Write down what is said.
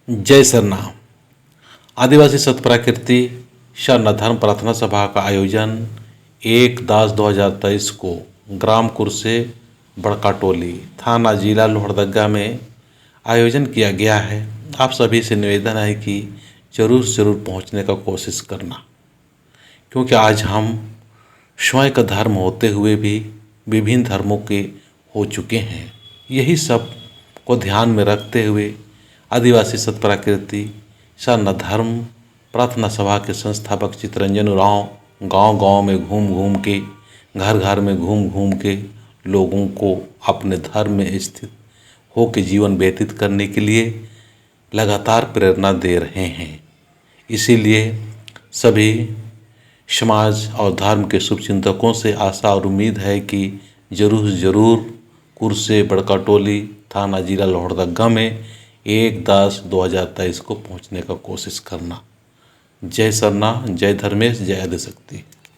जय सरना। आदिवासी सतप्राकृति सरना धर्म प्रार्थना सभा का आयोजन 1/10/2023 को ग्राम कुरसे बड़काटोली थाना जिला लोहरदगा में आयोजन किया गया है। आप सभी से निवेदन है कि ज़रूर से ज़रूर पहुँचने का कोशिश करना, क्योंकि आज हम स्वयं का धर्म होते हुए भी विभिन्न धर्मों के हो चुके हैं। यही सब को ध्यान में रखते हुए आदिवासी सतप्राकृति सरना धर्म प्रार्थना सभा के संस्थापक चितरंजन उरांव गांव-गांव में घूम-घूम के, घर-घर में घूम-घूम के लोगों को अपने धर्म में स्थित होकर जीवन व्यतीत करने के लिए लगातार प्रेरणा दे रहे हैं। इसीलिए सभी समाज और धर्म के शुभचिंतकों से आशा और उम्मीद है कि ज़रूर से ज़रूर कुरसे बड़काटोली थाना जिला लोहरदगा में 1/10/2023 को पहुंचने का कोशिश करना। जय सरना, जय धर्मेश, जय आदिशक्ति।